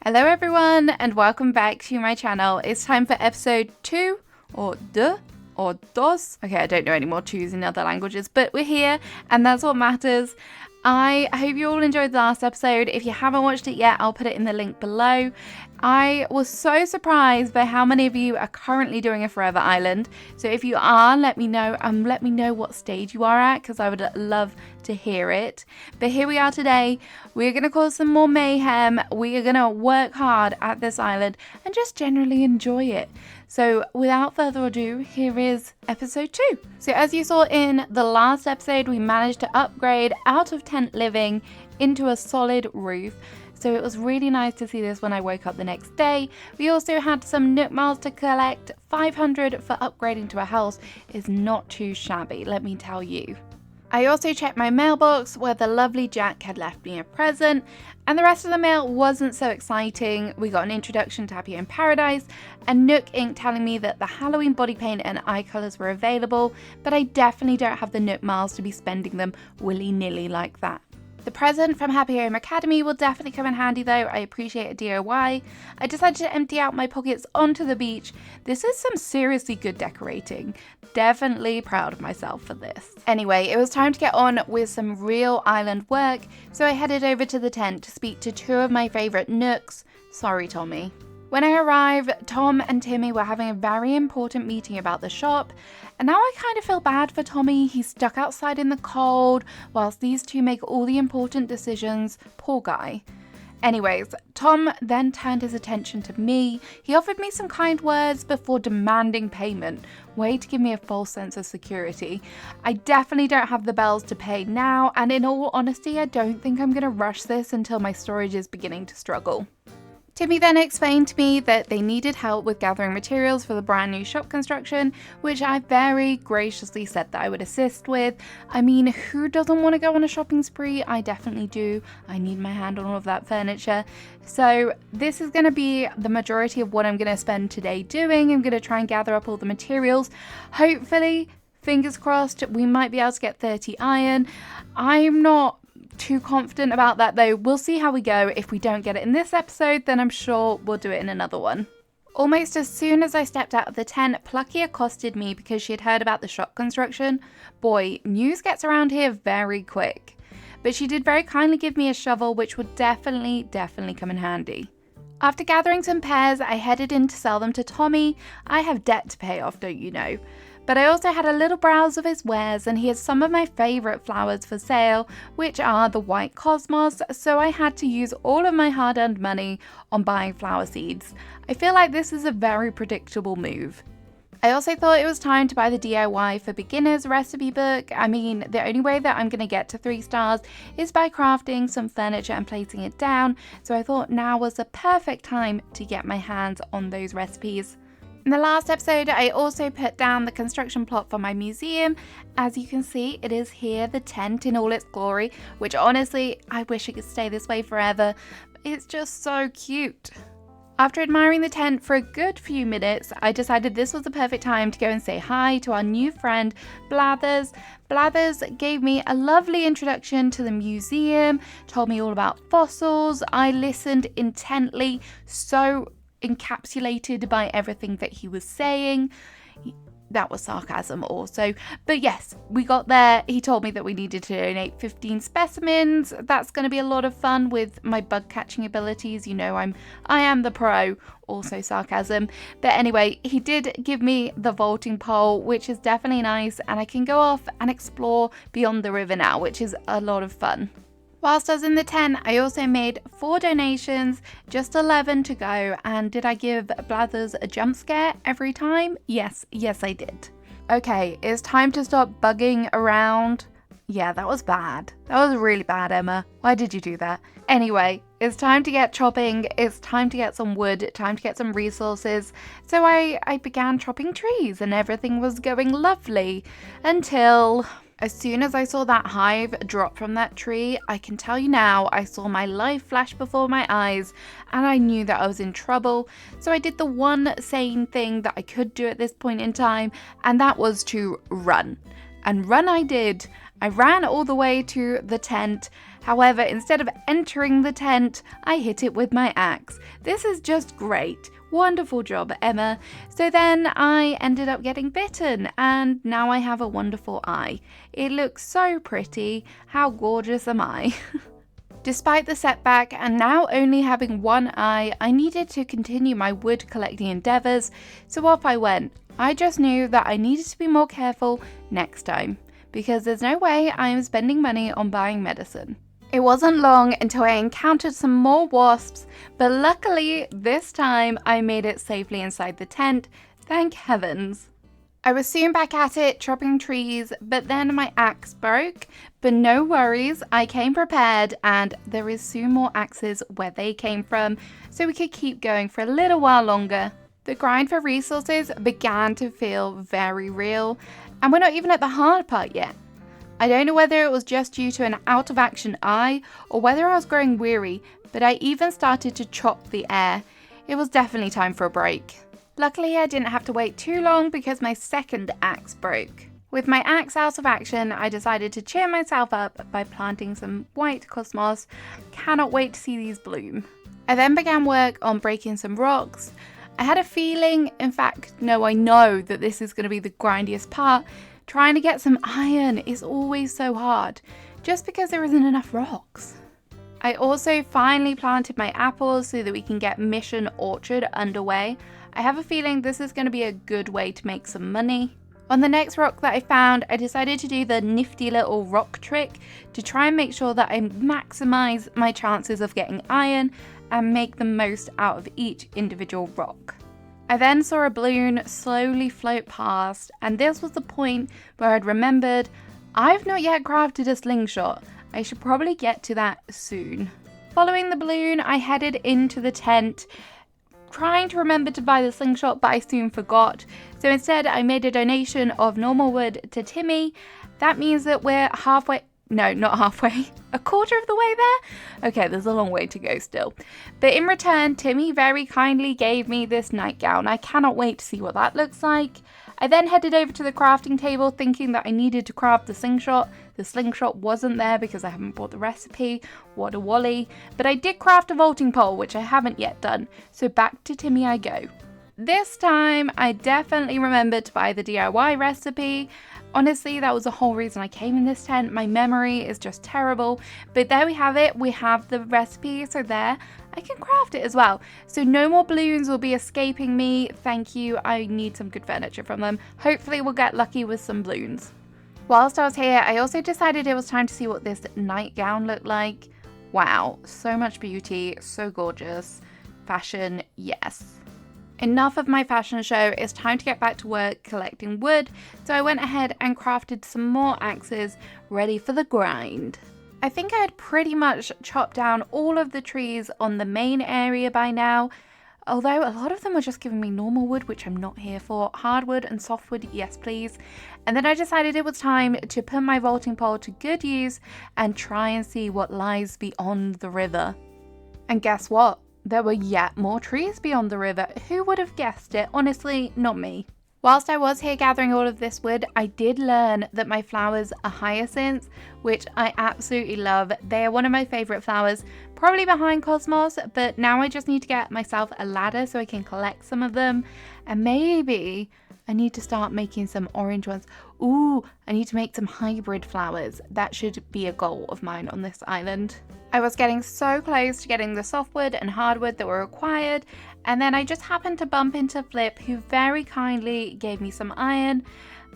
Hello everyone and welcome back to my channel. It's time for episode 2 or dos. Okay, I don't know any more twos in other languages, but we're here and that's what matters. I hope you all enjoyed the last episode. If you haven't watched it yet, I'll put it in the link below. I was so surprised by how many of you are currently doing a Forever Island. So if you are, let me know what stage you are at, because I would love to hear it. But here we are today. We're going to cause some more mayhem. We are going to work hard at this island and just generally enjoy it. So without further ado, here is episode 2. So as you saw in the last episode, we managed to upgrade out of tent living into a solid roof. So it was really nice to see this when I woke up the next day. We also had some Nook miles to collect. 500 for upgrading to a house is not too shabby, let me tell you. I also checked my mailbox where the lovely Jack had left me a present, and the rest of the mail wasn't so exciting. We got an introduction to Happy in Paradise and Nook Ink telling me that the Halloween body paint and eye colours were available, but I definitely don't have the Nook miles to be spending them willy-nilly like that. The present from Happy Home Academy will definitely come in handy though. I appreciate a DIY. I decided to empty out my pockets onto the beach. This is some seriously good decorating. Definitely proud of myself for this. Anyway, it was time to get on with some real island work, so I headed over to the tent to speak to two of my favourite Nooks. Sorry, Tommy. When I arrived, Tom and Timmy were having a very important meeting about the shop, and now I kind of feel bad for Tommy. He's stuck outside in the cold whilst these two make all the important decisions. Poor guy. Anyways, Tom then turned his attention to me. He offered me some kind words before demanding payment. Way to give me a false sense of security. I definitely don't have the bells to pay now, and in all honesty, I don't think I'm going to rush this until my storage is beginning to struggle. Timmy then explained to me that they needed help with gathering materials for the brand new shop construction, which I very graciously said that I would assist with. I mean, who doesn't want to go on a shopping spree? I definitely do. I need my hand on all of that furniture. So this is going to be the majority of what I'm going to spend today doing. I'm going to try and gather up all the materials. Hopefully, fingers crossed, we might be able to get 30 iron. I'm not too confident about that though. We'll see how we go. If we don't get it in this episode, then I'm sure we'll do it in another one. Almost as soon as I stepped out of the tent, Plucky accosted me because she had heard about the shop construction. Boy, news gets around here very quick. But she did very kindly give me a shovel, which would definitely come in handy. After gathering some pears, I headed in to sell them to Tommy. I have debt to pay off, don't you know? But I also had a little browse of his wares, and he has some of my favourite flowers for sale, which are the white cosmos, so I had to use all of my hard-earned money on buying flower seeds. I feel like this is a very predictable move. I also thought it was time to buy the DIY for Beginners recipe book. I mean, the only way that I'm going to get to 3 stars is by crafting some furniture and placing it down, so I thought now was the perfect time to get my hands on those recipes. In the last episode, I also put down the construction plot for my museum. As you can see, it is here, the tent in all its glory, which honestly, I wish it could stay this way forever. It's just so cute. After admiring the tent for a good few minutes, I decided this was the perfect time to go and say hi to our new friend, Blathers. Blathers gave me a lovely introduction to the museum, told me all about fossils. I listened intently, so encapsulated by everything that he was saying. That was sarcasm also, but yes, we got there. He told me that we needed to donate 15 specimens. That's going to be a lot of fun with my bug catching abilities. You know, I am the pro. Also sarcasm. But anyway, he did give me the vaulting pole, which is definitely nice, and I can go off and explore beyond the river now, which is a lot of fun. Whilst I was in the tent, I also made 4 donations, just 11 to go, and did I give Blathers a jump scare every time? Yes I did. Okay, it's time to stop bugging around. Yeah, that was bad. That was really bad, Emma. Why did you do that? Anyway, it's time to get chopping, it's time to get some wood, time to get some resources. So I began chopping trees and everything was going lovely until as soon as I saw that hive drop from that tree, I can tell you now, I saw my life flash before my eyes and I knew that I was in trouble. So I did the one sane thing that I could do at this point in time, and that was to run. And run I did. I ran all the way to the tent, However, instead of entering the tent, I hit it with my axe. This is just great. Wonderful job, Emma. So then I ended up getting bitten, and now I have a wonderful eye. It looks so pretty. How gorgeous am I? Despite the setback and now only having one eye, I needed to continue my wood collecting endeavours, so off I went. I just knew that I needed to be more careful next time, because there's no way I am spending money on buying medicine. It wasn't long until I encountered some more wasps, but luckily this time I made it safely inside the tent, thank heavens. I was soon back at it, chopping trees, but then my axe broke. But no worries, I came prepared, and there is soon more axes where they came from, so we could keep going for a little while longer. The grind for resources began to feel very real, and we're not even at the hard part yet. I don't know whether it was just due to an out of action eye, or whether I was growing weary, but I even started to chop the air. It was definitely time for a break. Luckily, I didn't have to wait too long because my second axe broke. With my axe out of action, I decided to cheer myself up by planting some white cosmos. Cannot wait to see these bloom. I then began work on breaking some rocks. I had a feeling, in fact, no, I know that this is going to be the grindiest part. Trying to get some iron is always so hard, just because there isn't enough rocks. I also finally planted my apples so that we can get Mission Orchard underway. I have a feeling this is going to be a good way to make some money. On the next rock that I found, I decided to do the nifty little rock trick to try and make sure that I maximize my chances of getting iron and make the most out of each individual rock. I then saw a balloon slowly float past, and this was the point where I'd remembered I've not yet crafted a slingshot. I should probably get to that soon. Following the balloon, I headed into the tent, trying to remember to buy the slingshot, but I soon forgot. So instead, I made a donation of normal wood to Timmy. That means that we're halfway. No, not halfway. A quarter of the way there? Okay, there's a long way to go still. But in return, Timmy very kindly gave me this nightgown. I cannot wait to see what that looks like. I then headed over to the crafting table thinking that I needed to craft the slingshot. The slingshot wasn't there because I haven't bought the recipe. What a wally. But I did craft a vaulting pole, which I haven't yet done. So back to Timmy I go. This time, I definitely remembered to buy the DIY recipe. Honestly, that was the whole reason I came in this tent. My memory is just terrible. But there we have it. We have the recipe. So there, I can craft it as well. So no more balloons will be escaping me. Thank you. I need some good furniture from them. Hopefully we'll get lucky with some balloons. Whilst I was here, I also decided it was time to see what this nightgown looked like. Wow, so much beauty, so gorgeous. Fashion, yes. Enough of my fashion show, it's time to get back to work collecting wood, so I went ahead and crafted some more axes ready for the grind. I think I had pretty much chopped down all of the trees on the main area by now, although a lot of them were just giving me normal wood, which I'm not here for. Hardwood and softwood, yes please. And then I decided it was time to put my vaulting pole to good use and try and see what lies beyond the river. And guess what? There were yet more trees beyond the river. Who would have guessed it? Honestly, not me. Whilst I was here gathering all of this wood, I did learn that my flowers are hyacinths, which I absolutely love. They are one of my favourite flowers, probably behind cosmos, but now I just need to get myself a ladder so I can collect some of them. And maybe I need to start making some orange ones. Ooh, I need to make some hybrid flowers. That should be a goal of mine on this island. I was getting so close to getting the softwood and hardwood that were required, and then I just happened to bump into Flip, who very kindly gave me some iron.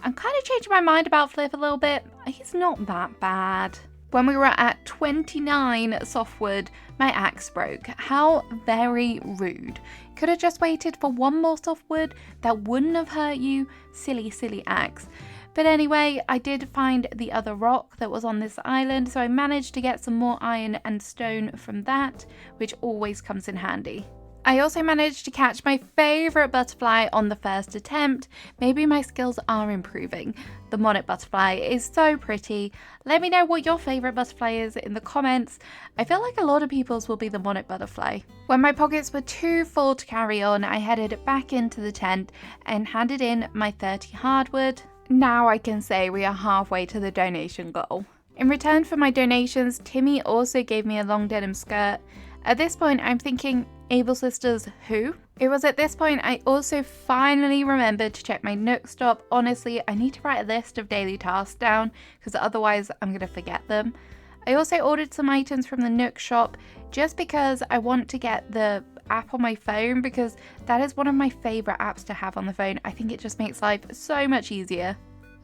I'm kind of changing my mind about Flip a little bit. He's not that bad. When we were at 29 softwood, my axe broke. How very rude. Could have just waited for one more softwood. That wouldn't have hurt you. Silly, silly axe. But anyway, I did find the other rock that was on this island, so I managed to get some more iron and stone from that, which always comes in handy. I also managed to catch my favourite butterfly on the first attempt. Maybe my skills are improving. The monarch butterfly is so pretty. Let me know what your favourite butterfly is in the comments. I feel like a lot of people's will be the monarch butterfly. When my pockets were too full to carry on, I headed back into the tent and handed in my 30 hardwood. Now I can say we are halfway to the donation goal. In return for my donations, Timmy also gave me a long denim skirt. At this point, I'm thinking, Able Sisters who? It was at this point I also finally remembered to check my Nook stop. Honestly, I need to write a list of daily tasks down because otherwise I'm going to forget them. I also ordered some items from the Nook shop just because I want to get the app on my phone because that is one of my favourite apps to have on the phone. I think it just makes life so much easier.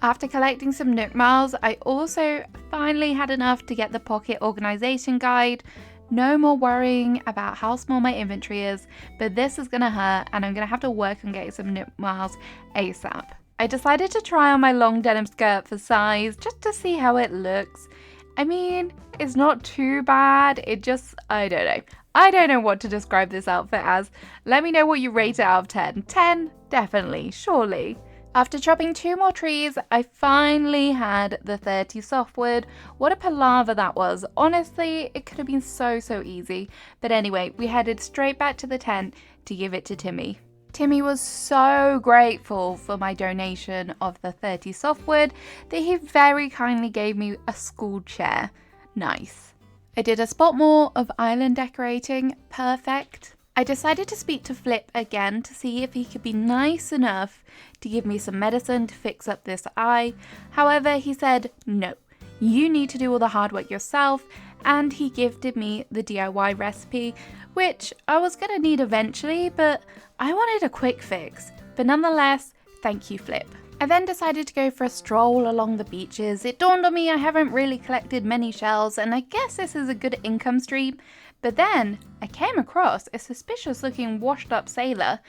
After collecting some Nook miles, I also finally had enough to get the pocket organisation guide. No more worrying about how small my inventory is, but this is gonna hurt and I'm gonna have to work on getting some Nook miles ASAP. I decided to try on my long denim skirt for size just to see how it looks. I mean, it's not too bad, it just, I don't know. I don't know what to describe this outfit as. Let me know what you rate it out of 10. 10? Definitely, surely. After chopping 2 more trees, I finally had the 30 softwood. What a palaver that was. Honestly, it could have been so easy. But anyway, we headed straight back to the tent to give it to Timmy. Timmy was so grateful for my donation of the 30 softwood that he very kindly gave me a school chair. Nice. I did a spot more of island decorating. Perfect. I decided to speak to Flip again to see if he could be nice enough to give me some medicine to fix up this eye. However, he said, no, you need to do all the hard work yourself, and he gifted me the DIY recipe, which I was going to need eventually, but I wanted a quick fix. But nonetheless, thank you, Flip. I then decided to go for a stroll along the beaches. It dawned on me I haven't really collected many shells, and I guess this is a good income stream. But then I came across a suspicious looking washed up sailor.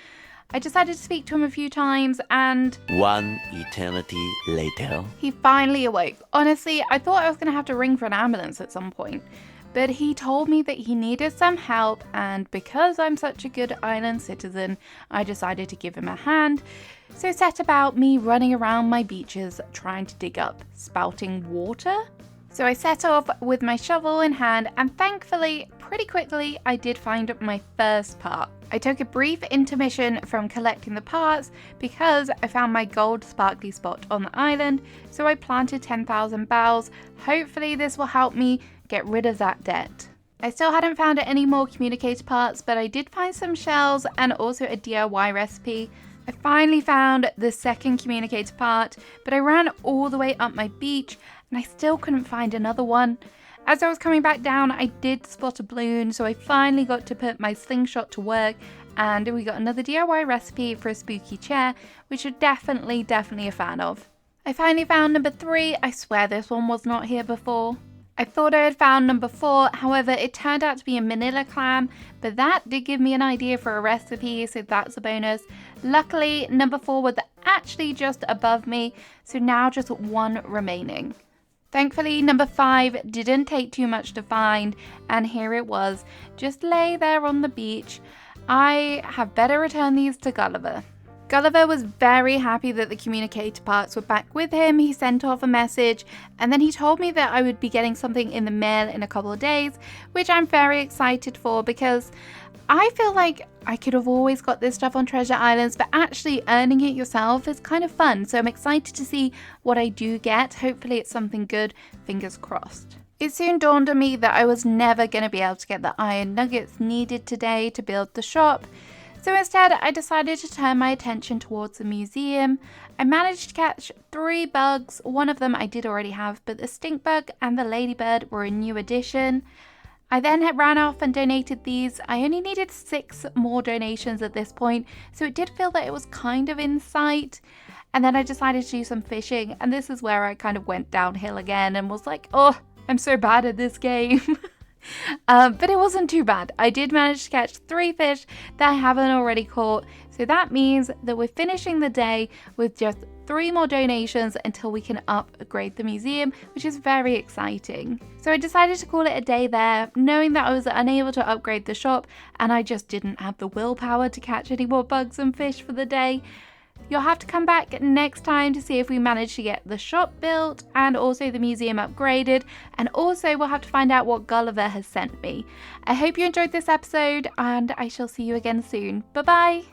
I decided to speak to him a few times and... One eternity later. He finally awoke. Honestly, I thought I was going to have to ring for an ambulance at some point. But he told me that he needed some help, and because I'm such a good island citizen, I decided to give him a hand. So set about me running around my beaches trying to dig up spouting water. So I set off with my shovel in hand, and thankfully, pretty quickly, I did find my first part. I took a brief intermission from collecting the parts because I found my gold sparkly spot on the island, so I planted 10,000 boughs. Hopefully this will help me get rid of that debt. I still hadn't found any more communicator parts, but I did find some shells and also a DIY recipe. I finally found the second communicator part, but I ran all the way up my beach and I still couldn't find another one. As I was coming back down, I did spot a balloon, so I finally got to put my slingshot to work, and we got another DIY recipe for a spooky chair, which you're definitely a fan of. I finally found number 3. I swear this one was not here before. I thought I had found number 4, however it turned out to be a manila clam, but that did give me an idea for a recipe, so that's a bonus. Luckily, number 4 was actually just above me, so now just 1 remaining. Thankfully, number 5 didn't take too much to find, and here it was, just lay there on the beach. I have better return these to Gulliver. Gulliver was very happy that the communicator parts were back with him. He sent off a message, and then he told me that I would be getting something in the mail in a couple of days, which I'm very excited for because I feel like I could have always got this stuff on Treasure Islands, but actually earning it yourself is kind of fun. So I'm excited to see what I do get. Hopefully it's something good, fingers crossed. It soon dawned on me that I was never going to be able to get the iron nuggets needed today to build the shop. So instead, I decided to turn my attention towards the museum. I managed to catch 3 bugs. One of them I did already have, but the stink bug and the ladybird were a new addition. I then ran off and donated these. I only needed 6 more donations at this point, so it did feel that it was kind of in sight. And then I decided to do some fishing, and this is where I kind of went downhill again and was like, oh, I'm so bad at this game. But it wasn't too bad. I did manage to catch 3 fish that I haven't already caught, so that means that we're finishing the day with just 3 more donations until we can upgrade the museum, which is very exciting. So I decided to call it a day there, knowing that I was unable to upgrade the shop and I just didn't have the willpower to catch any more bugs and fish for the day. You'll have to come back next time to see if we manage to get the shop built and also the museum upgraded, and also we'll have to find out what Gulliver has sent me. I hope you enjoyed this episode and I shall see you again soon. Bye bye!